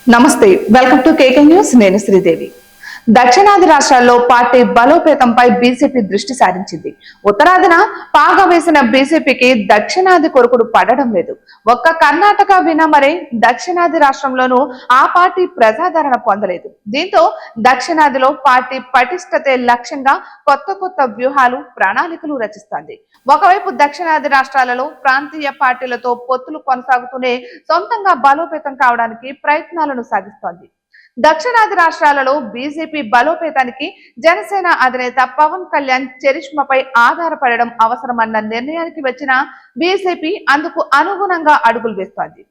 నమస్తే, welcome to KK news. నేను శ్రీదేవి. దక్షిణాది రాష్ట్రాల్లో పార్టీ బలోపేతంపై బీజేపీ దృష్టి సారించింది. ఉత్తరాదిన పాగా వేసిన బీజేపీకి దక్షిణాది కొరుకుడు పడడం లేదు. ఒక్క కర్ణాటక వినా మరే దక్షిణాది రాష్ట్రంలోనూ ఆ పార్టీ ప్రజాదరణ పొందలేదు. దీంతో దక్షిణాదిలో పార్టీ పటిష్టతే లక్ష్యంగా కొత్త వ్యూహాలు, ప్రణాళికలు రచిస్తోంది. ఒకవైపు దక్షిణాది రాష్ట్రాలలో ప్రాంతీయ పార్టీలతో పొత్తులు కొనసాగుతూనే సొంతంగా బలోపేతం కావడానికి ప్రయత్నాలను సాగిస్తోంది. దక్షిణాది రాష్ట్రాలలో బీజేపీ బలోపేతానికి జనసేన అధినేత పవన్ కళ్యాణ్ చరిష్మాపై ఆధారపడడం అవసరమన్న నిర్ణయానికి వచ్చిన బీజేపీ అందుకు అనుగుణంగా అడుగులు వేస్తోంది,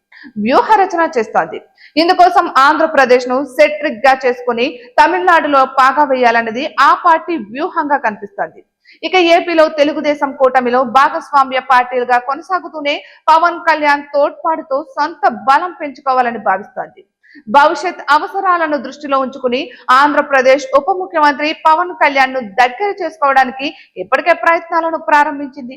వ్యూహ రచన చేస్తోంది. ఇందుకోసం ఆంధ్రప్రదేశ్ ను సెట్రిక్ గా చేసుకుని తమిళనాడులో పాగా వేయాలన్నది ఆ పార్టీ వ్యూహంగా కనిపిస్తోంది. ఇక ఏపీలో తెలుగుదేశం కూటమిలో భాగస్వామ్య పార్టీలుగా కొనసాగుతూనే పవన్ కళ్యాణ్ తోడ్పాటుతో సొంత బలం పెంచుకోవాలని భావిస్తోంది. భవిష్యత్ అవసరాలను దృష్టిలో ఉంచుకుని ఆంధ్రప్రదేశ్ ఉప ముఖ్యమంత్రి పవన్ కళ్యాణ్ ను దగ్గర చేసుకోవడానికి ఇప్పటికే ప్రయత్నాలను ప్రారంభించింది.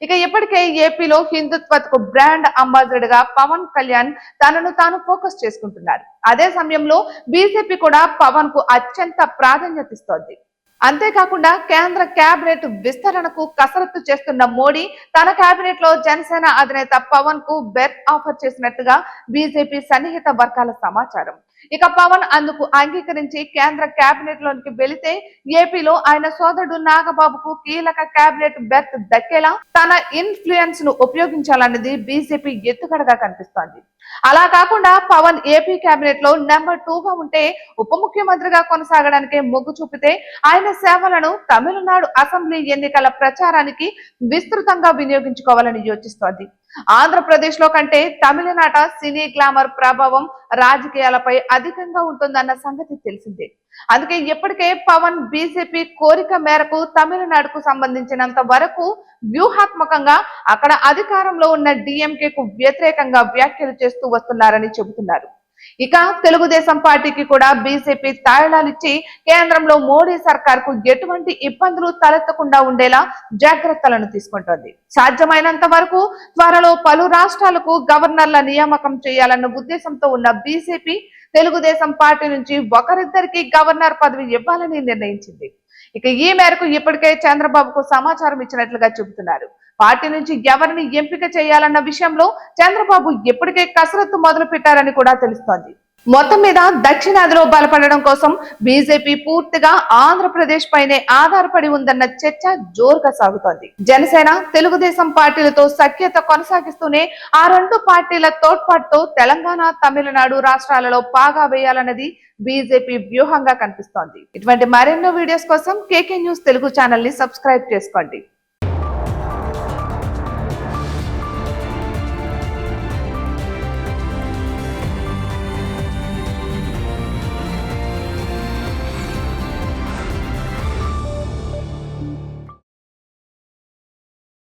ఇక ఇప్పటికే ఏపీలో హిందుత్వకు బ్రాండ్ అంబాసిడర్ గా పవన్ కళ్యాణ్ తనను తాను ఫోకస్ చేసుకుంటున్నారు. అదే సమయంలో బీజేపీ కూడా పవన్ కు అత్యంత ప్రాధాన్యత ఇస్తోంది. అంతేకాకుండా కేంద్ర కేబినెట్ విస్తరణకు కసరత్తు చేస్తున్న మోడీ తన కేబినెట్ లో జనసేన అధినేత పవన్ కు బెర్త్ ఆఫర్ చేసినట్టుగా బీజేపీ సన్నిహిత వర్గాల సమాచారం. ఇక పవన్ అందుకు అంగీకరించి కేంద్ర కేబినెట్ లోనికి వెళితే ఏపీలో ఆయన సోదరుడు నాగబాబుకు కీలక కేబినెట్ బెర్త్ దక్కేలా తన ఇన్ఫ్లుయెన్స్ ను ఉపయోగించాలన్నది బీజేపీ ఎత్తుగడగా కనిపిస్తోంది. అలా కాకుండా పవన్ ఏపీ కేబినెట్ లో నెంబర్ 2 గా ఉంటే ఉప ముఖ్యమంత్రిగా కొనసాగడానికి మొగ్గు చూపితే ఆయన సేవలను తమిళనాడు అసెంబ్లీ ఎన్నికల ప్రచారానికి విస్తృతంగా వినియోగించుకోవాలని యోచిస్తోంది. ఆంధ్రప్రదేశ్ లో కంటే తమిళనాట సినీ గ్లామర్ ప్రభావం రాజకీయాలపై అధికంగా ఉంటుందన్న సంగతి తెలిసిందే. అందుకే ఇప్పటికే పవన్ బీజేపీ కోరిక మేరకు తమిళనాడుకు సంబంధించినంత వరకు వ్యూహాత్మకంగా అక్కడ అధికారంలో ఉన్న డిఎంకేకు వ్యతిరేకంగా వ్యాఖ్యలు చేస్తూ వస్తున్నారని చెబుతున్నారు. ఇక తెలుగుదేశం పార్టీకి కూడా బీజేపీ తాయిలాలిచ్చి కేంద్రంలో మోడీ సర్కార్ కు ఎటువంటి ఇబ్బందులు తలెత్తకుండా ఉండేలా జాగ్రత్తలను తీసుకుంటోంది. సాధ్యమైనంత వరకు త్వరలో పలు రాష్ట్రాలకు గవర్నర్ల నియామకం చేయాలన్న ఉద్దేశంతో ఉన్న బీజేపీ తెలుగుదేశం పార్టీ నుంచి ఒకరిద్దరికి గవర్నర్ పదవి ఇవ్వాలని నిర్ణయించింది. ఇక ఈ మేరకు ఇప్పటికే చంద్రబాబుకు సమాచారం ఇచ్చినట్లుగా చెబుతున్నారు. పార్టీ నుంచి ఎవరిని ఎంపిక చేయాలన్న విషయంలో చంద్రబాబు ఇప్పటికే కసరత్తు మొదలు పెట్టారని కూడా తెలుస్తోంది. మొత్తం మీద దక్షిణాదిలో బలపడడం కోసం బీజేపీ పూర్తిగా ఆంధ్రప్రదేశ్ పైనే ఆధారపడి ఉందన్న చర్చ జోరుగా సాగుతోంది. జనసేన తెలుగుదేశం పార్టీలతో సఖ్యత కొనసాగిస్తూనే ఆ రెండు పార్టీల తోడ్పాటుతో తెలంగాణ, తమిళనాడు రాష్ట్రాలలో పాగా వేయాలన్నది బీజేపీ వ్యూహంగా కనిపిస్తోంది. ఇటువంటి మరెన్నో వీడియోస్ కోసం కేకే న్యూస్ తెలుగు ఛానల్ ని సబ్స్క్రైబ్ చేసుకోండి.